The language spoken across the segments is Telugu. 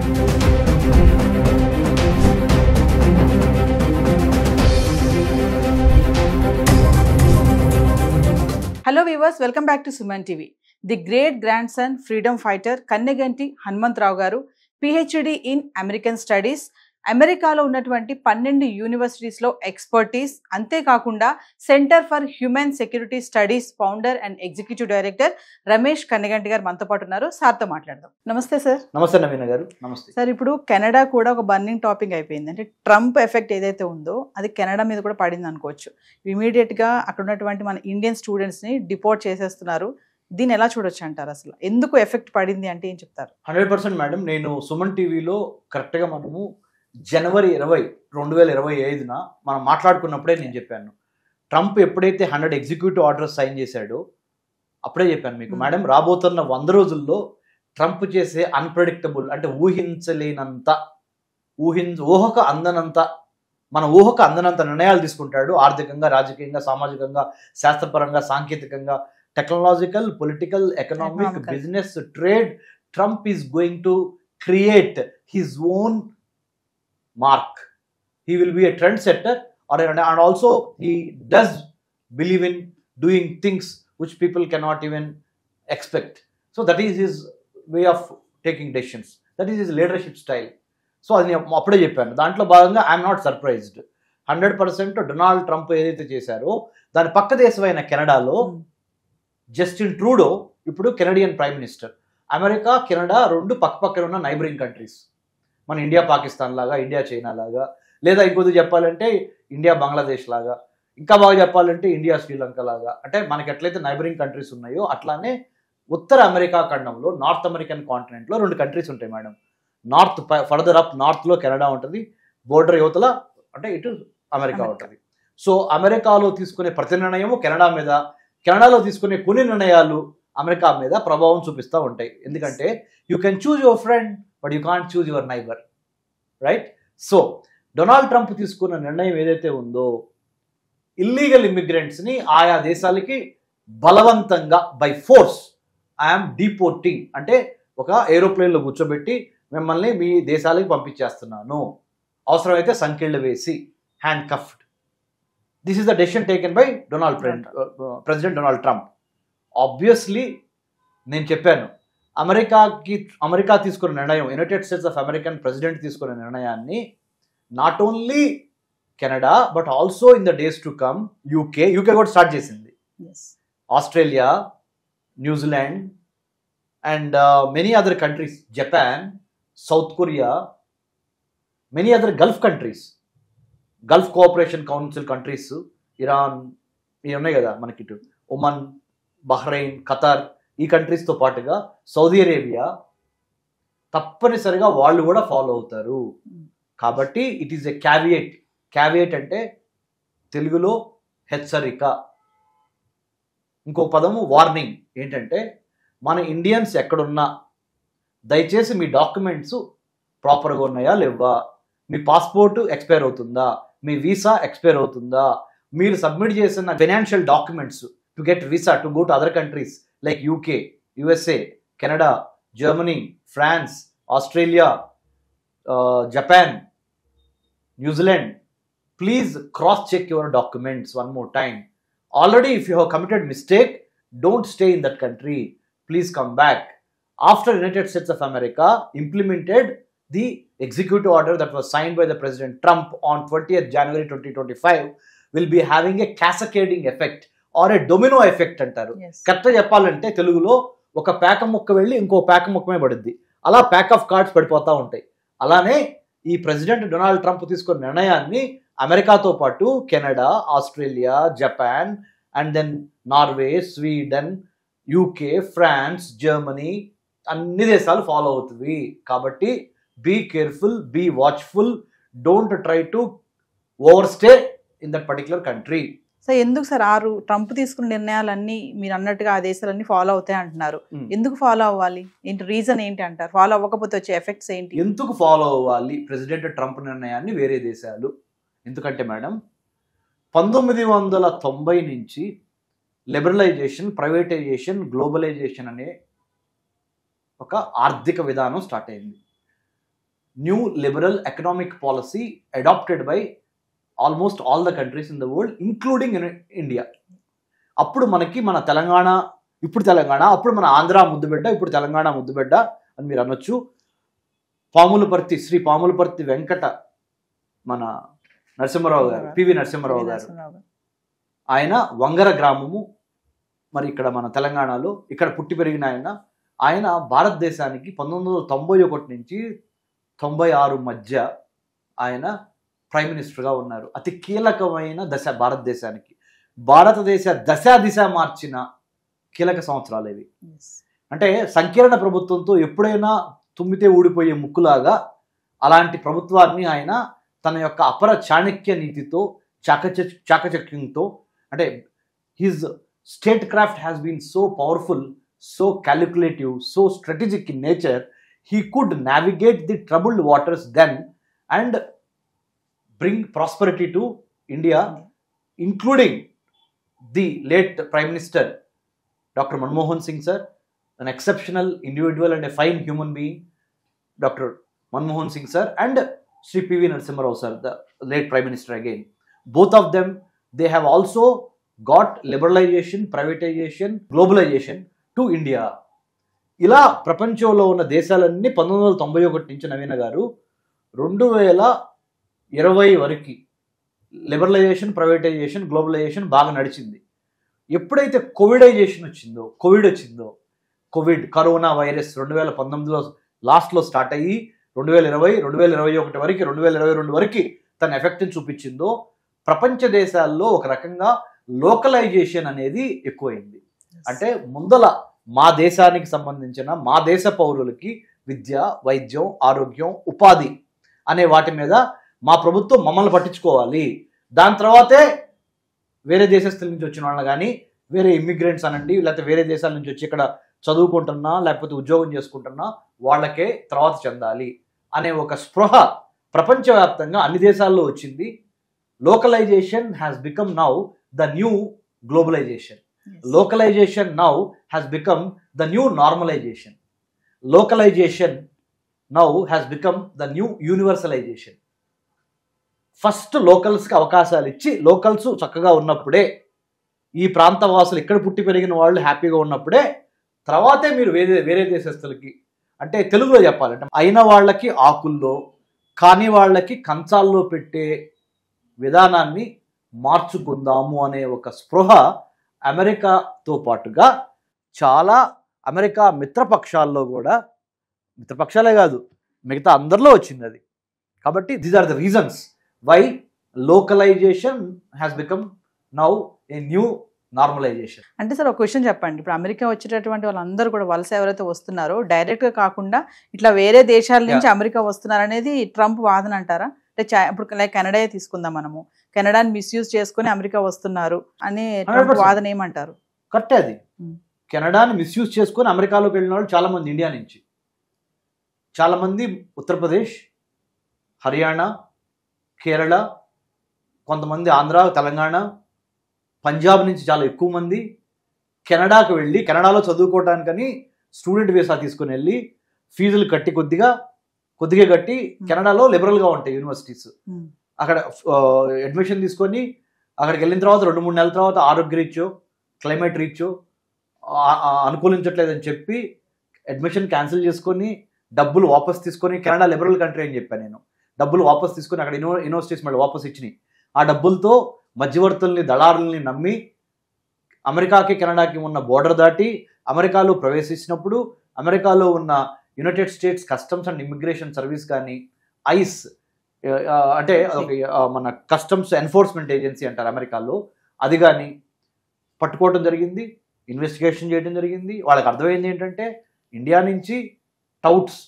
Hello viewers, welcome back to Suman TV. The great grandson freedom fighter Kanneganti Hanumantrao garu PhD in American Studies, అమెరికాలో ఉన్నటువంటి 12 యూనివర్సిటీస్లో ఎక్స్పర్టీస్, అంతేకాకుండా centre for human security studies founder and executive director Ramesh Kanneganti గారు మనతో పాటు ఉన్నారు. సార్తో మాట్లాడదాం. నమస్తే సార్. నమస్తే నవీన గారు. నమస్తే సార్. ఇప్పుడు కెనడా కూడా ఒక బర్నింగ్ టాపిక్ అయిపోయింది. అంటే ట్రంప్ ఎఫెక్ట్ ఏదైతే ఉందో అది కెనడా మీద కూడా పడింది అనుకోవచ్చు. ఇమీడియట్గా అక్కడ ఉన్నటువంటి మన ఇండియన్ స్టూడెంట్స్ని డిపోర్ట్ చేసేస్తున్నారు. దీన్ని ఎలా చూడొచ్చు అంటారు? అసలు ఎందుకు ఎఫెక్ట్ పడింది అంటే ఏం చెప్తారు? 100% మేడం. నేను సుమన్ టీవీలో కరెక్ట్గా మనము జనవరి 20, 2025 మనం మాట్లాడుకున్నప్పుడే నేను చెప్పాను, ట్రంప్ ఎప్పుడైతే 100 ఎగ్జిక్యూటివ్ ఆర్డర్స్ సైన్ చేశాడో అప్పుడే చెప్పాను మీకు, మేడం రాబోతున్న 100 రోజుల్లో ట్రంప్ చేసే అన్ప్రెడిక్టబుల్, అంటే ఊహించలేనంత, ఊహకు అందనంత, మన ఊహకు అందనంత నిర్ణయాలు తీసుకుంటాడు. ఆర్థికంగా, రాజకీయంగా, సామాజికంగా, శాస్త్రపరంగా, సాంకేతికంగా, technological, political, economic, business, trade. Trump is going to create his own mark. He will be a trendsetter, and also he does believe in doing things which people cannot even expect. So that is his way of taking decisions. That is his leadership style. So అది అప్పుడే చెప్పాను. దాంట్లో భాగంగా I'm not surprised. 100% Donald Trump ఏదైతే చేశారో దాని పక్క దేశమైన కెనడాలో జస్టిన్ ట్రూడో ఇప్పుడు Canadian prime minister. America, Canada రెండు పక్కపక్కన ఉన్న నైబరింగ్ కంట్రీస్. మన ఇండియా పాకిస్తాన్ లాగా, ఇండియా చైనా లాగా, లేదా ఇంకొద్ది చెప్పాలంటే ఇండియా బంగ్లాదేశ్ లాగా, ఇంకా బాగా చెప్పాలంటే ఇండియా శ్రీలంక లాగా. అంటే మనకి ఎట్లయితే నైబరింగ్ కంట్రీస్ ఉన్నాయో అట్లానే ఉత్తర అమెరికా ఖండంలో, నార్త్ అమెరికన్ కాంటినెంట్లో 2 కంట్రీస్ ఉంటాయి మేడం. నార్త్, ఫర్దర్ అప్ నార్త్లో కెనడా ఉంటుంది, బోర్డర్ యువతల అంటే ఇటు అమెరికా ఉంటుంది. సో అమెరికాలో తీసుకునే ప్రతి నిర్ణయము కెనడా మీద, కెనడాలో తీసుకునే కొన్ని నిర్ణయాలు అమెరికా మీద ప్రభావం చూపిస్తూ ఉంటాయి. ఎందుకంటే you can choose your friend but you can't choose your neighbour, right? So Donald Trump తీసుకున్న నిర్ణయం ఏదైతే ఉందో, ఇల్లీగల్ ఇమిగ్రెంట్స్ని ఆయా దేశాలకి బలవంతంగా బై ఫోర్స్ ఐఎమ్ డిపోర్టింగ్, అంటే ఒక ఏరోప్లేన్లో కూర్చోబెట్టి మిమ్మల్ని మీ దేశాలకి పంపించేస్తున్నాను, అవసరమైతే సంకెళ్ళు వేసి, hand కఫ్డ్. This is the decision taken by president Donald Trump. Obviously నేను చెప్పాను, అమెరికా తీసుకున్న నిర్ణయం, United States of American president తీసుకున్న నిర్ణయాన్ని not only Canada but also in the days to come UK కూడా స్టార్ట్ చేసింది, Australia, New Zealand and many other countries, Japan, south Korea, many other Gulf countries, Gulf cooperation council countries, Iran, ఇవి ఉన్నాయి కదా మనకి, ఇటు ఒమన్, బహ్రెయిన్, ఖతార్, ఈ కంట్రీస్తో పాటుగా సౌదీ అరేబియా తప్పనిసరిగా వాళ్ళు కూడా ఫాలో అవుతారు. కాబట్టి it is a caveat. Caveat అంటే తెలుగులో హెచ్చరిక, ఇంకో పదము వార్నింగ్. ఏంటంటే మన ఇండియన్స్ ఎక్కడున్నా దయచేసి మీ డాక్యుమెంట్స్ ప్రాపర్గా ఉన్నాయా లేవా, మీ పాస్పోర్ట్ ఎక్స్పైర్ అవుతుందా, మీ వీసా ఎక్స్పైర్ అవుతుందా, మీరు సబ్మిట్ చేసిన financial documents to get visa to go to other countries like UK, USA, Canada, Germany, France, Australia, Japan, New Zealand, please cross-check your documents one more time. Already if you have committed mistake, don't stay in that country. Please come back. After United States of America implemented the executive order that was signed by the President Trump on 20th January 2025, will be having a cascading effect or a domino effect అంటారు. కరెక్ట్గా చెప్పాలంటే తెలుగులో ఒక పేక ముక్క వెళ్ళి ఇంకో పేక ముక్కమే పడుద్ది, అలా ప్యాక్ ఆఫ్ కార్డ్స్ పడిపోతూ ఉంటాయి. అలానే ఈ ప్రెసిడెంట్ డొనాల్డ్ ట్రంప్ తీసుకున్న నిర్ణయాన్ని అమెరికాతో పాటు Canada, Australia, Japan and then Norway, Sweden, UK, France, Germany అన్ని దేశాలు ఫాలో అవుతుంది. కాబట్టి be careful, be watchful, don't try to overstay in that particular country. So ఎందుకు సార్ ట్రంప్ తీసుకున్న నిర్ణయాలన్నీ మీరు అన్నట్టుగా ఆ దేశాలన్నీ ఫాలో అవుతాయి అంటున్నారు? ఎందుకు ఫాలో అవ్వాలి? ఏంటి రీజన్ ఏంటి అంటారు? ఫాలో అవ్వకపోతే వచ్చే ఎఫెక్ట్స్ ఏంటి? ఎందుకు ఫాలో అవ్వాలి ప్రెసిడెంట్ ట్రంప్ నిర్ణయాన్ని వేరే దేశాలు? ఎందుకంటే మేడం 1990 నుంచి లిబరలైజేషన్, ప్రైవేటైజేషన్, గ్లోబలైజేషన్ అనే ఒక ఆర్థిక విధానం స్టార్ట్ అయింది. New liberal economic policy adopted by almost all the countries in the world including in India. అప్పుడు మనకి మన తెలంగాణ, ఇప్పుడు తెలంగాణ, అప్పుడు మన ఆంధ్ర ముద్దుబిడ్డ, ఇప్పుడు తెలంగాణ ముద్దుబిడ్డ అని మీరు అనొచ్చు. పాములపర్తి, శ్రీ పాములపర్తి వెంకట మన నరసింహారావు గారు, పివి నరసింహారావు గారు, ఆయన వంగర గ్రామము, మరి ఇక్కడ మన తెలంగాణలో ఇక్కడ పుట్టి పెరిగిన ఆయన భారతదేశానికి 1991 నుంచి 96 మధ్య ఆయన ప్రైమ్ మినిస్టర్గా ఉన్నారు. అతి కీలకమైన దశ భారతదేశానికి, భారతదేశ దిశ మార్చిన కీలక సంవత్సరాలు ఇవి. అంటే సంకీర్ణ ప్రభుత్వంతో ఎప్పుడైనా తుమ్మితే ఊడిపోయే ముక్కులాగా అలాంటి ప్రభుత్వాన్ని ఆయన తన యొక్క అపర చాణక్య నీతితో, చాకచక్యంతో, అంటే his statecraft has been so powerful, so calculative, so strategic in nature, he could navigate the troubled waters then and bring prosperity to India, including the late Prime Minister Dr. Manmohan Singh sir, an exceptional individual and a fine human being, Dr. Manmohan Singh sir, and Sri P.V. Narasimha Rao sir, the late Prime Minister again. Both of them, they have also got liberalization, privatization, globalization to India. ఇలా ప్రపంచంలో ఉన్న దేశాలన్నీ 1991 నుంచి నవీన గారు 2020 వరకు లిబరలైజేషన్, ప్రైవేటైజేషన్, గ్లోబలైజేషన్ బాగా నడిచింది. ఎప్పుడైతే కోవిడైజేషన్ వచ్చిందో, కోవిడ్ కరోనా వైరస్ 2019లో లాస్ట్లో స్టార్ట్ అయ్యి 2020, 2021 వరకు, 2022 వరకు తన ఎఫెక్ట్ని చూపించిందో, ప్రపంచ దేశాల్లో ఒక రకంగా లోకలైజేషన్ అనేది ఎక్కువైంది. అంటే ముందల మా దేశానికి సంబంధించిన, మా దేశ పౌరులకి విద్య, వైద్యం, ఆరోగ్యం, ఉపాధి అనే వాటి మీద మా ప్రభుత్వం మమ్మల్ని పట్టించుకోవాలి. దాని తర్వాతే వేరే దేశస్తుల నుంచి వచ్చిన వాళ్ళని కానీ, వేరే ఇమ్మిగ్రెంట్స్ అనండి, లేకపోతే వేరే దేశాల నుంచి వచ్చి ఇక్కడ చదువుకుంటున్నా లేకపోతే ఉద్యోగం చేసుకుంటున్నా వాళ్ళకే తర్వాత చెందాలి అనే ఒక స్పృహ ప్రపంచవ్యాప్తంగా అన్ని దేశాల్లో వచ్చింది. Localization has become now the new globalization. Localization now has become the new normalization. Localization now has become the new universalization. First లోకల్స్కి అవకాశాలు ఇచ్చి, లోకల్స్ చక్కగా ఉన్నప్పుడే, ఈ ప్రాంత వాసులు ఇక్కడ పుట్టి పెరిగిన వాళ్ళు హ్యాపీగా ఉన్నప్పుడే తర్వాతే మీరు వేరే దేశస్తులకి, అంటే తెలుగులో చెప్పాలంటే అయిన వాళ్ళకి ఆకుల్లో, కాని వాళ్ళకి కంచాల్లో పెట్టే విధానాన్ని మార్చుకుందాము అనే ఒక స్పృహ అమెరికాతో పాటుగా చాలా అమెరికా మిత్రపక్షాల్లో కూడా, మిత్రపక్షాలే కాదు మిగతా అందరిలో వచ్చింది అది. కాబట్టి these are the reasons why localization has become now a new normalization. అంటే సార్ ఒక క్వశ్చన్ చెప్పండి, ఇప్పుడు అమెరికా వచ్చేటటువంటి వాళ్ళందరూ కూడా వలస ఎవరైతే వస్తున్నారో డైరెక్ట్గా కాకుండా ఇట్లా వేరే దేశాల నుంచి అమెరికా వస్తున్నారనేది ట్రంప్ వాదన అంటారా? అంటే ఇప్పుడు లైక్ కెనడా తీసుకుందాం, మనము కెనడాని మిస్యూజ్ చేసుకుని అమెరికా వస్తున్నారు అని వాదన ఏమంటారు? కరెక్టే అది. కెనడాని మిస్యూజ్ చేసుకొని అమెరికాలోకి వెళ్ళిన వాళ్ళు చాలా మంది ఇండియా నుంచి, చాలా మంది ఉత్తరప్రదేశ్, హర్యానా, కేరళ, కొంతమంది ఆంధ్ర, తెలంగాణ, పంజాబ్ నుంచి చాలా ఎక్కువ మంది కెనడాకు వెళ్ళి కెనడాలో చదువుకోవడానికని స్టూడెంట్ వీసా తీసుకుని వెళ్ళి ఫీజులు కట్టి కొద్దిగా కట్టి కెనడాలో లిబరల్గా ఉంటాయి యూనివర్సిటీస్, అక్కడ అడ్మిషన్ తీసుకొని అక్కడికి వెళ్ళిన తర్వాత 2-3 నెలల తర్వాత ఆరోగ్య రీచో, క్లైమేట్ రీచో అనుకూలించట్లేదని చెప్పి అడ్మిషన్ క్యాన్సిల్ చేసుకొని డబ్బులు వాపస్ తీసుకొని, కెనడా లిబరల్ కంట్రీ అని చెప్పాను నేను, డబ్బులు వాపస్ తీసుకొని అక్కడ యూనివర్సిటీస్ మళ్ళీ వాపస్ ఇచ్చినాయి. ఆ డబ్బులతో మధ్యవర్తుల్ని, దళారుల్ని నమ్మి అమెరికాకి కెనడాకి ఉన్న బోర్డర్ దాటి అమెరికాలో ప్రవేశించినప్పుడు అమెరికాలో ఉన్న United states customs and immigration service కానీ, ఐస్ అంటే మన కస్టమ్స్ ఎన్ఫోర్స్మెంట్ ఏజెన్సీ అంటారు అమెరికాలో, అది కానీ పట్టుకోవడం జరిగింది, ఇన్వెస్టిగేషన్ చేయడం జరిగింది. వాళ్ళకి అర్థమైంది ఏంటంటే ఇండియా నుంచి టౌట్స్,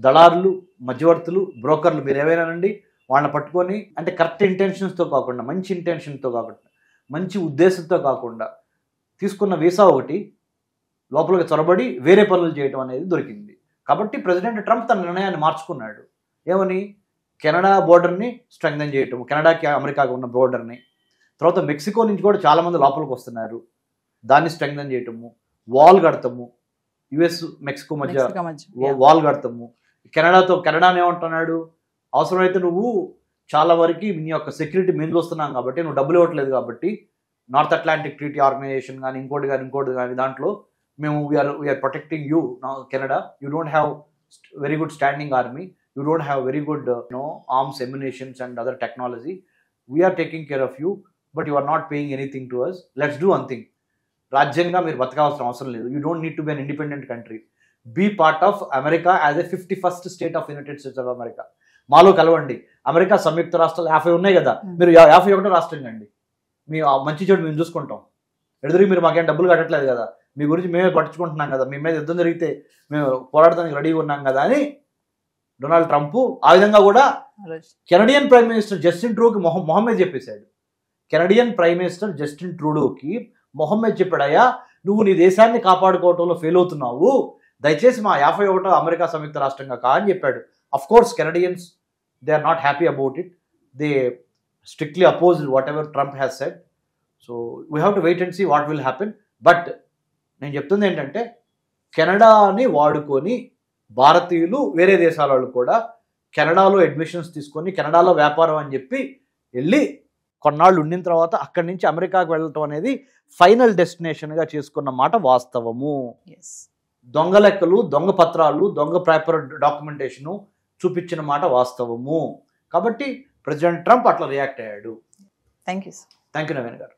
దళారులు, మధ్యవర్తులు, బ్రోకర్లు, మీరు ఏవైనానండి వాళ్ళని పట్టుకొని, అంటే కరెక్ట్ ఇంటెన్షన్స్తో కాకుండా, మంచి ఇంటెన్షన్తో కాకుండా, మంచి ఉద్దేశంతో కాకుండా తీసుకున్న వీసా ఒకటి లోపలికి చొరబడి వేరే పనులు చేయడం అనేది దొరికింది. కాబట్టి ప్రెసిడెంట్ ట్రంప్ తన నిర్ణయాన్ని మార్చుకున్నాడు. ఏమని? కెనడా బోర్డర్ని స్ట్రెంగ్థెన్ చేయటము, కెనడాకి అమెరికాకి ఉన్న బోర్డర్ని, తర్వాత మెక్సికో నుంచి కూడా చాలామంది లోపలికి వస్తున్నారు, దాన్ని స్ట్రెంగ్థెన్ చేయటము, వాల్ కడతాము, యుఎస్ మెక్సికో మధ్య వాల్ కడతాము, కెనడాని ఏమంటున్నాడు, అవసరమైతే నువ్వు చాలా వరకు నీ యొక్క సెక్యూరిటీ మేము చూస్తున్నాం కాబట్టి, నువ్వు డబ్బులు ఇవ్వట్లేదు కాబట్టి, నార్త్ అట్లాంటిక్ ట్రీటీ ఆర్గనైజేషన్ కానీ ఇంకోటి కానీ దాంట్లో మేము we are protecting you Canada. You don't have very good standing army, you don't have very good arms ammunitions and other technology. We are taking care of you, but you are not paying anything to us. Let's do one thing. రాజ్యంగా మీరు బతకాల్సిన అవసరం లేదు. You don't need to be an independent country. Be part of America as a 51st state of United States of America. మాలో కలవండి. అమెరికా సంయుక్త రాష్ట్రాలు 50 ఉన్నాయి కదా, మీరు 51వ రాష్ట్రం అండి. మీ మంచి చెడు మేము చూసుకుంటాం. ఎదురు మీరు మాకేం డబ్బులు కట్టట్లేదు కదా, మీ గురించి మేమే పట్టించుకుంటున్నాం కదా, మీ మీద యుద్ధం జరిగితే మేము పోరాడడానికి రెడీగా ఉన్నాం కదా అని డొనాల్డ్ ట్రంప్ ఆ విధంగా కూడా కెనడియన్ ప్రైమ్ మినిస్టర్ జస్టిన్ ట్రూడోకి మొహమ్మద్ చెప్పేశాడు. కెనడియన్ ప్రైమ్ మినిస్టర్ జస్టిన్ ట్రూడోకి మొహమ్మద్ చెప్పాడయ్యా, నువ్వు నీ దేశాన్ని కాపాడుకోవడంలో ఫెయిల్ అవుతున్నావు, దయచేసి మా 51వ అమెరికా సంయుక్త రాష్ట్రంగా అని చెప్పాడు. Of course Canadians they are not happy about it. They strictly opposed whatever Trump has said. So we have to wait and see what will happen. But నేను చెప్తుంది ఏంటంటే, కెనడాని వాడుకొని భారతీయులు వేరే దేశాల వాళ్ళు కూడా కెనడాలో అడ్మిషన్స్ తీసుకొని కెనడాలో వ్యాపారం అని చెప్పి వెళ్ళి కొన్నాళ్ళు ఉండిన తర్వాత అక్కడి నుంచి అమెరికాకు వెళ్ళటం అనేది ఫైనల్ డెస్టినేషన్గా చేసుకున్న మాట వాస్తవము. దొంగ లెక్కలు, దొంగ పత్రాలు, దొంగ పేపర్ డాక్యుమెంటేషను చూపించిన మాట వాస్తవము. కాబట్టి ప్రెసిడెంట్ ట్రంప్ అట్లా రియాక్ట్ అయ్యాడు. థ్యాంక్ యూ నవీన్ గారు.